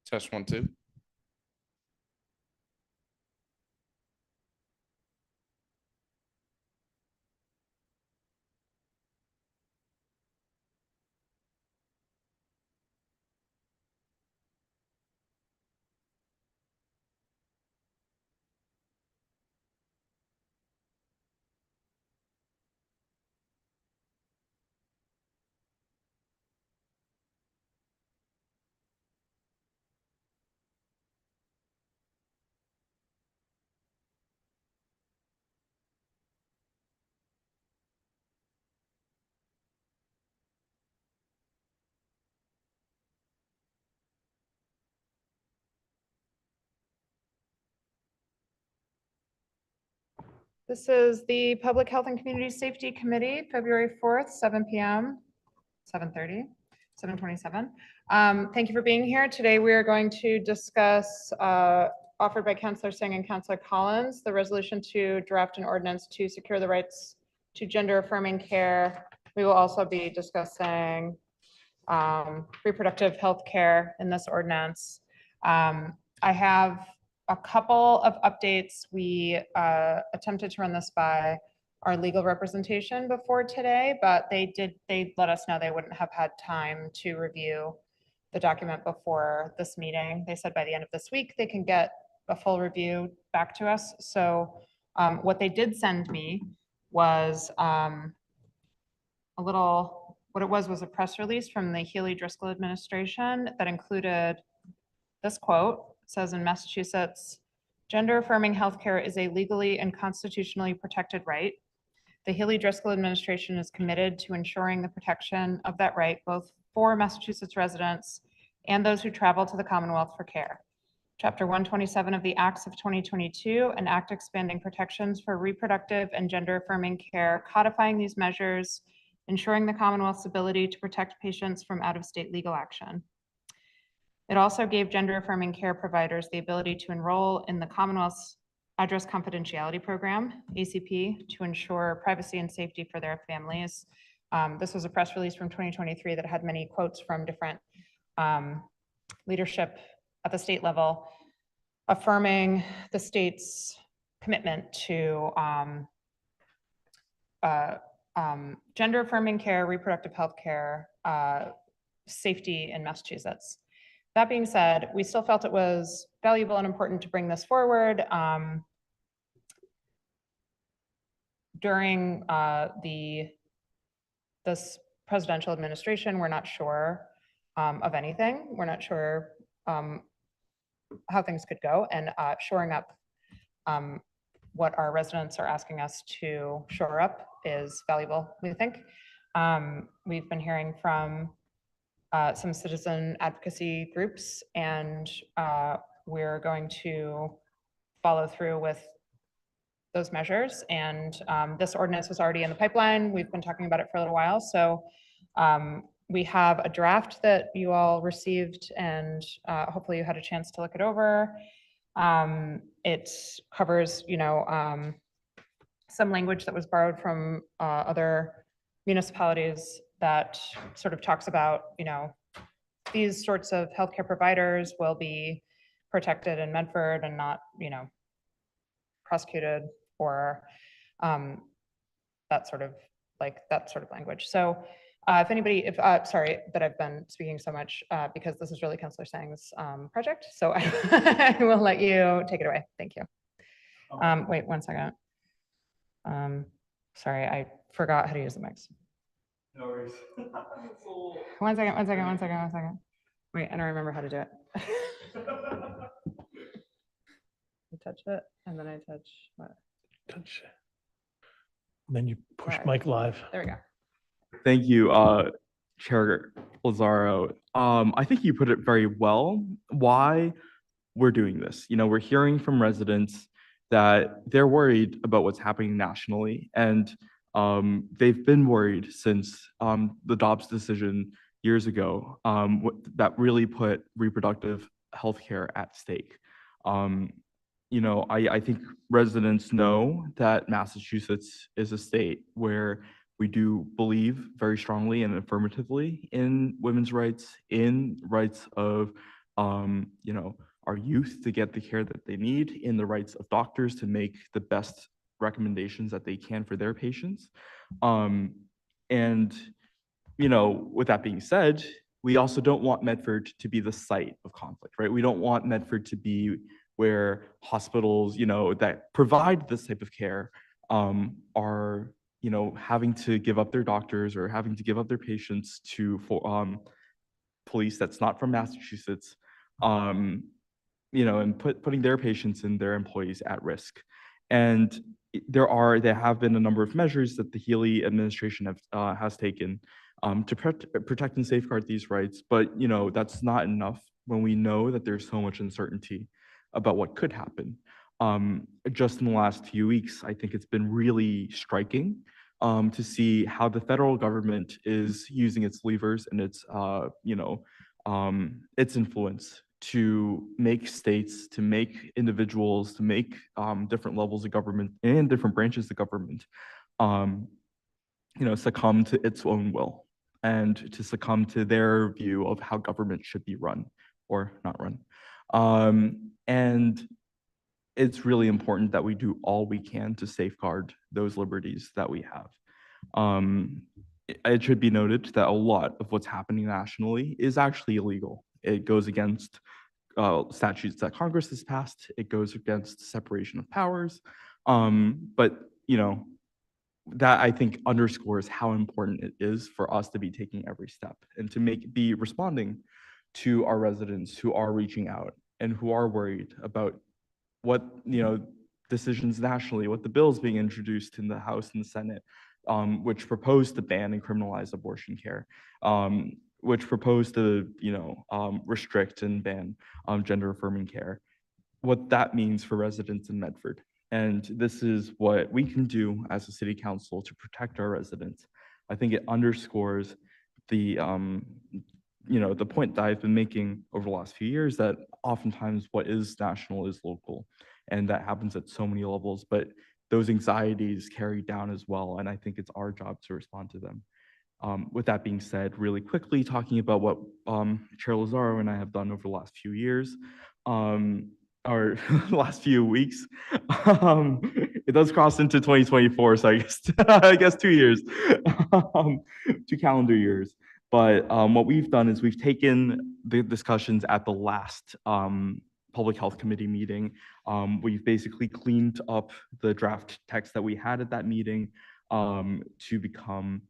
Test 1, 2. This is the Public Health and Community Safety Committee, February 4th, 7 p.m., 7:30, 7:27. Thank you for being here. Today we are going to discuss, offered by Councillor Singh and Councillor Collins, the resolution to draft an ordinance to secure the rights to gender affirming care. We will also be discussing reproductive health care in this ordinance. I have a couple of updates. We attempted to run this by our legal representation before today, but they let us know they wouldn't have had time to review the document before this meeting. They said by the end of this week, they can get a full review back to us. So what they did send me was what it was a press release from the Healy Driscoll administration that included this quote. It says, in Massachusetts, gender affirming healthcare is a legally and constitutionally protected right. The Healy Driscoll administration is committed to ensuring the protection of that right, both for Massachusetts residents and those who travel to the Commonwealth for care. Chapter 127 of the Acts of 2022, an act expanding protections for reproductive and gender affirming care, codifying these measures, ensuring the Commonwealth's ability to protect patients from out-of-state legal action. It also gave gender affirming care providers the ability to enroll in the Commonwealth's Address Confidentiality Program, ACP, to ensure privacy and safety for their families. This was a press release from 2023 that had many quotes from different leadership at the state level, affirming the state's commitment to gender affirming care, reproductive health care, safety in Massachusetts. That being said, we still felt it was valuable and important to bring this forward. During this presidential administration, we're not sure of anything. We're not sure how things could go, and shoring up what our residents are asking us to shore up is valuable, we think. We've been hearing from some citizen advocacy groups, and we're going to follow through with those measures. And this ordinance was already in the pipeline. We've been talking about it for a little while. So we have a draft that you all received, and hopefully you had a chance to look it over. It covers, some language that was borrowed from other municipalities that sort of talks about, these sorts of healthcare providers will be protected in Medford and not, prosecuted or that sort of language. So sorry that I've been speaking so much because this is really Councillor Sang's project. So I will let you take it away. Thank you. Wait 1 second. Sorry, I forgot how to use the mics. No worries. One second. Wait, I don't remember how to do it. I touch it, and then I touch what? Touch it. Then you push Right. mic live. There we go. Thank you, Chair Lazaro. I think you put it very well, why we're doing this. We're hearing from residents that they're worried about what's happening nationally, and they've been worried since the Dobbs decision years ago that really put reproductive healthcare at stake. I think residents know that Massachusetts is a state where we do believe very strongly and affirmatively in women's rights, in rights of you know, our youth to get the care that they need, in the rights of doctors to make the best recommendations that they can for their patients. And, you know, with that being said, we also don't want Medford to be the site of conflict, right? We don't want Medford to be where hospitals, you know, that provide this type of care are, you know, having to give up their doctors or having to give up their patients to police that's not from Massachusetts, you know, and putting their patients and their employees at risk. And there have been a number of measures that the Healy administration has taken to protect and safeguard these rights, but you know, that's not enough when we know that there's so much uncertainty about what could happen. Just in the last few weeks, I think it's been really striking to see how the federal government is using its levers and its, you know, its influence to make states, to make individuals, to make different levels of government and different branches of government, you know, succumb to its own will and to succumb to their view of how government should be run or not run. And it's really important that we do all we can to safeguard those liberties that we have. It should be noted that a lot of what's happening nationally is actually illegal. It goes against statutes that Congress has passed. It goes against separation of powers. But, you know, that I think underscores how important it is for us to be taking every step and to be responding to our residents who are reaching out and who are worried about what, you know, decisions nationally, what the bills being introduced in the House and the Senate, which propose to ban and criminalize abortion care, which propose to, you know, restrict and ban gender affirming care, what that means for residents in Medford. And this is what we can do as a city council to protect our residents. I think it underscores the, you know, the point that I've been making over the last few years, that oftentimes what is national is local, and that happens at so many levels, but those anxieties carry down as well. And I think it's our job to respond to them. With that being said, really quickly talking about what Chair Lazaro and I have done over the last few years, or last few weeks. It does cross into 2024, so I guess I guess 2 years, 2 calendar years. But what we've done is we've taken the discussions at the last Public Health Committee meeting. We've basically cleaned up the draft text that we had at that meeting to become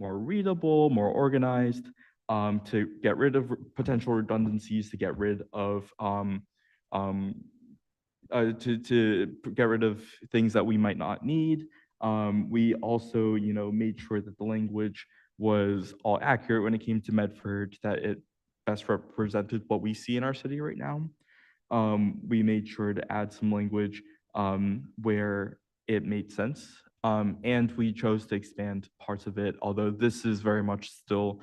more readable, more organized, to get rid of potential redundancies, to get rid of to get rid of things that we might not need. We also, you know, made sure that the language was all accurate when it came to Medford, that it best represented what we see in our city right now. We made sure to add some language where it made sense. And we chose to expand parts of it, although this is very much still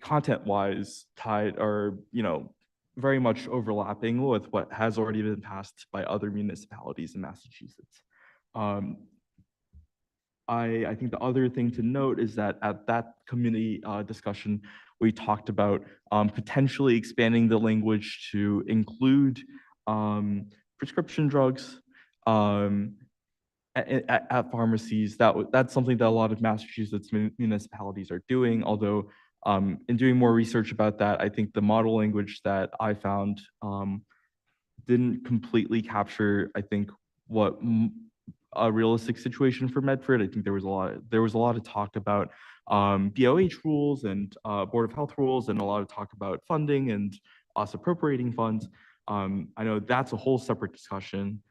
content-wise tied, or, you know, very much overlapping with what has already been passed by other municipalities in Massachusetts. I think the other thing to note is that at that community discussion, we talked about potentially expanding the language to include prescription drugs at pharmacies. That's something that a lot of Massachusetts municipalities are doing, although in doing more research about that, I think the model language that I found didn't completely capture, I think, what a realistic situation for Medford. I think there was a lot of talk about BOH rules and Board of Health rules, and a lot of talk about funding and us appropriating funds. I know that's a whole separate discussion.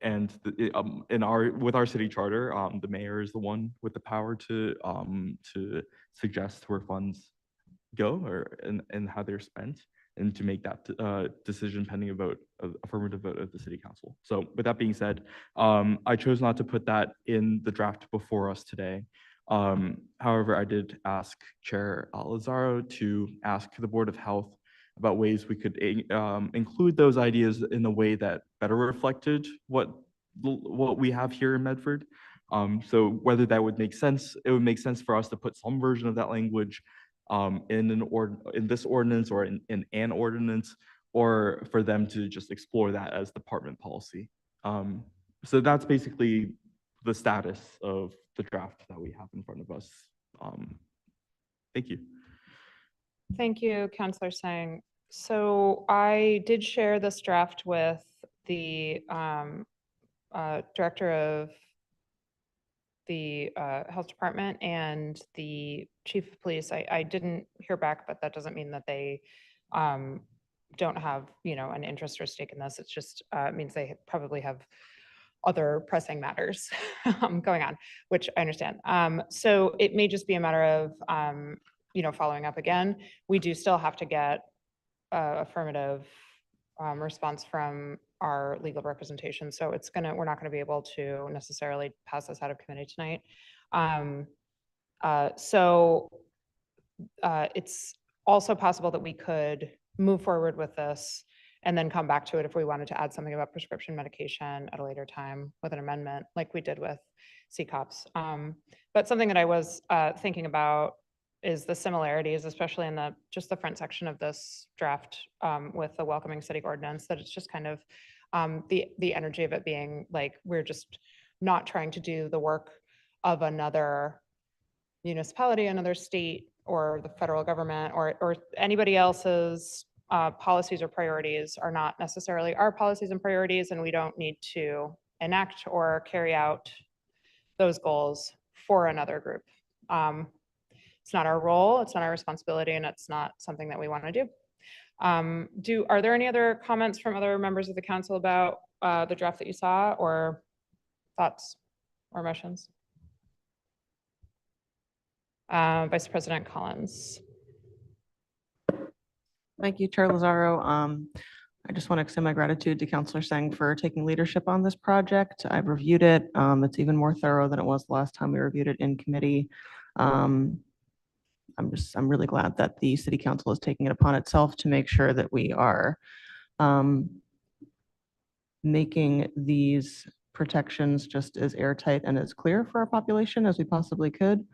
And with our city charter, the mayor is the one with the power to suggest where funds go and how they're spent, and to make that decision pending a vote, affirmative vote of the city council. So with that being said, I chose not to put that in the draft before us today. However, I did ask Chair Lazaro to ask the Board of Health about ways we could include those ideas in a way that better reflected what we have here in Medford. So whether that would make sense, it would make sense for us to put some version of that language in this ordinance or in an ordinance, or for them to just explore that as department policy. So that's basically the status of the draft that we have in front of us. Thank you. Thank you, Counselor Sang. So I did share this draft with the Director of the Health Department and the Chief of Police. I didn't hear back, but that doesn't mean that they don't have, an interest or stake in this. It's just means they probably have other pressing matters going on, which I understand. So it may just be a matter of, following up again. We do still have to get affirmative response from our legal representation. So we're not gonna be able to necessarily pass this out of committee tonight. It's also possible that we could move forward with this and then come back to it if we wanted to add something about prescription medication at a later time with an amendment, like we did with CCOPS. But something that I was thinking about is the similarities, especially in just the front section of this draft with the welcoming city ordinance, that it's just kind of the energy of it being like, we're just not trying to do the work of another municipality, another state, or the federal government, or anybody else's policies or priorities are not necessarily our policies and priorities, and we don't need to enact or carry out those goals for another group. It's not our role, it's not our responsibility, and it's not something that we want to do. Are there any other comments from other members of the council about the draft that you saw, or thoughts or motions? Vice President Collins. Thank you, Chair Lazaro. I just want to extend my gratitude to Councillor Sang for taking leadership on this project. I've reviewed it. It's even more thorough than it was the last time we reviewed it in committee. I'm really glad that the City Council is taking it upon itself to make sure that we are making these protections just as airtight and as clear for our population as we possibly could.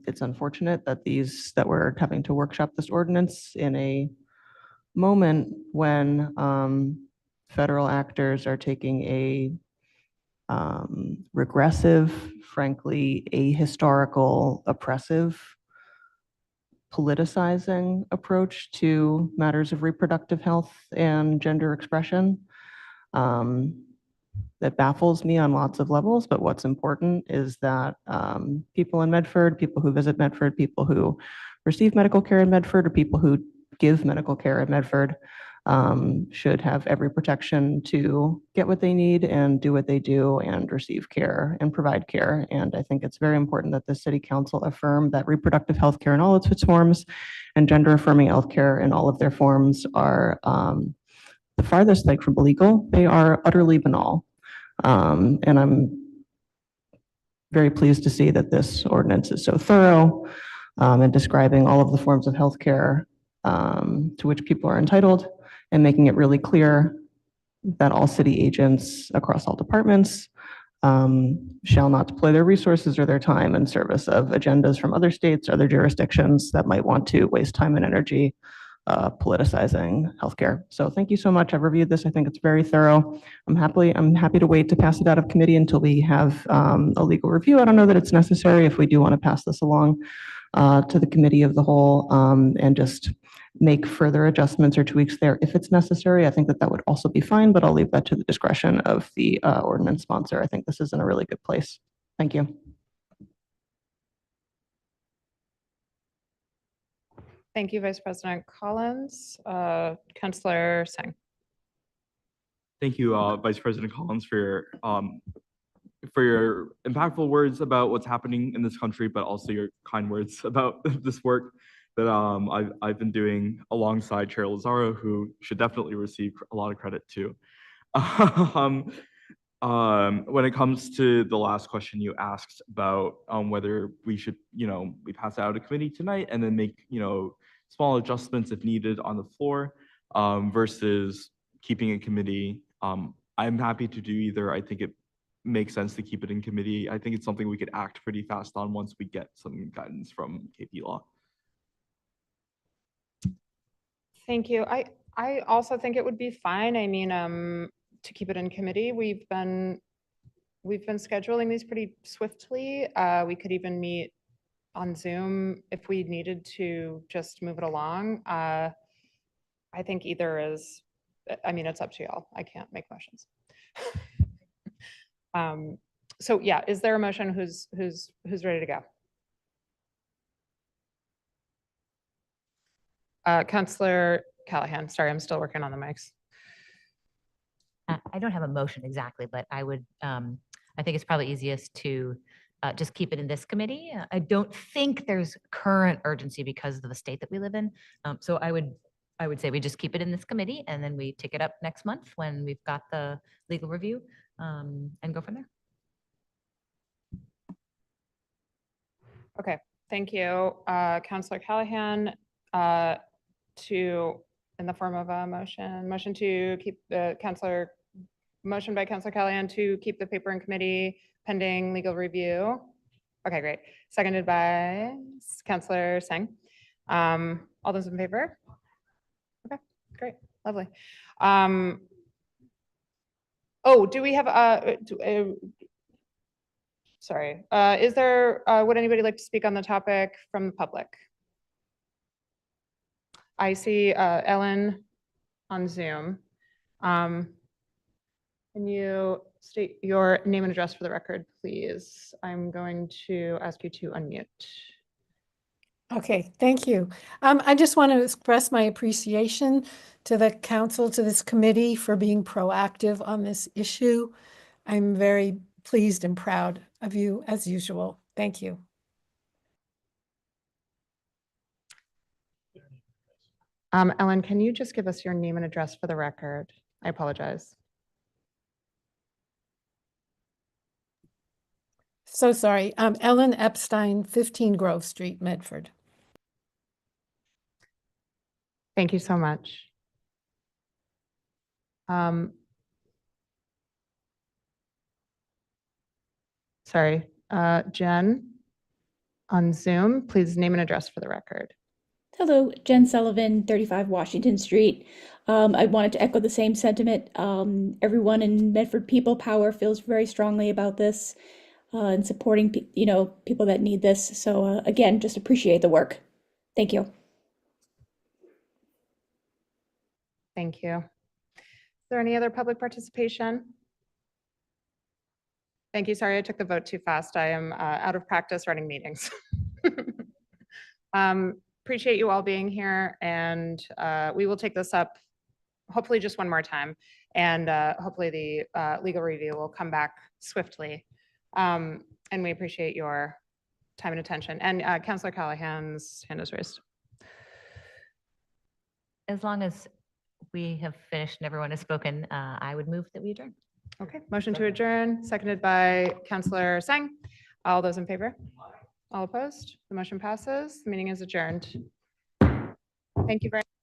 It's unfortunate that we're having to workshop this ordinance in a moment when federal actors are taking a regressive, frankly, ahistorical, oppressive, politicizing approach to matters of reproductive health and gender expression. That baffles me on lots of levels, but what's important is that people in Medford, people who visit Medford, people who receive medical care in Medford, or people who give medical care in Medford should have every protection to get what they need and do what they do and receive care and provide care. And I think it's very important that the City Council affirm that reproductive health care in all of its forms and gender affirming health care in all of their forms are the farthest like from illegal. They are utterly banal. And I'm very pleased to see that this ordinance is so thorough and describing all of the forms of healthcare to which people are entitled, and making it really clear that all city agents across all departments shall not deploy their resources or their time in service of agendas from other states, other jurisdictions that might want to waste time and energy politicizing healthcare. So thank you so much. I've reviewed this. I think it's very thorough. I'm happy to wait to pass it out of committee until we have a legal review. I don't know that it's necessary if we do want to pass this along to the committee of the whole and just make further adjustments or tweaks there if it's necessary. I think that would also be fine, but I'll leave that to the discretion of the ordinance sponsor. I think this is in a really good place. Thank you. Thank you, Vice President Collins. Councillor Sang. Thank you, Vice President Collins, for your impactful words about what's happening in this country, but also your kind words about this work that I've been doing alongside Chair Lazaro, who should definitely receive a lot of credit too. When it comes to the last question you asked about whether we should, we pass it out of committee tonight and then make, small adjustments if needed on the floor versus keeping it committee. I'm happy to do either. I think it makes sense to keep it in committee. I think it's something we could act pretty fast on once we get some guidance from KP Law. Thank you. I also think it would be fine. I mean, to keep it in committee, we've been scheduling these pretty swiftly. We could even meet on Zoom if we needed to just move it along. I think either is, I mean, it's up to y'all. I can't make motions. So yeah, is there a motion who's ready to go? Counselor Callahan, sorry, I'm still working on the mics. I don't have a motion exactly, but I would, I think it's probably easiest to just keep it in this committee. I don't think there's current urgency because of the state that we live in. So I would say we just keep it in this committee and then we take it up next month when we've got the legal review and go from there. Okay, thank you. Counselor Callahan, in the form of a motion to keep motion by Counselor Callahan to keep the paper in committee pending legal review. Okay, great. Seconded by Counselor Singh. All those in favor? Okay, great, lovely. Oh, do we have sorry, is there, would anybody like to speak on the topic from the public? I see Ellen on Zoom. Can you state your name and address for the record, please? I'm going to ask you to unmute. Okay, thank you. I just want to express my appreciation to the council, to this committee for being proactive on this issue. I'm very pleased and proud of you as usual. Thank you. Ellen, can you just give us your name and address for the record? I apologize. So sorry. Ellen Epstein, 15 Grove Street, Medford. Thank you so much. Sorry, Jen on Zoom, please name and address for the record. Hello, Jen Sullivan, 35 Washington Street. I wanted to echo the same sentiment. Everyone in Medford People Power feels very strongly about this and supporting people that need this. So again, just appreciate the work. Thank you. Thank you. Is there any other public participation? Thank you. Sorry, I took the vote too fast. I am out of practice running meetings. Appreciate you all being here, and we will take this up hopefully just one more time, and hopefully the legal review will come back swiftly. And we appreciate your time and attention. And Counselor Callahan's hand is raised. As long as we have finished and everyone has spoken, I would move that we adjourn. Okay, motion to adjourn, seconded by Counselor Singh. All those in favor? All opposed? The motion passes. The meeting is adjourned. Thank you very much.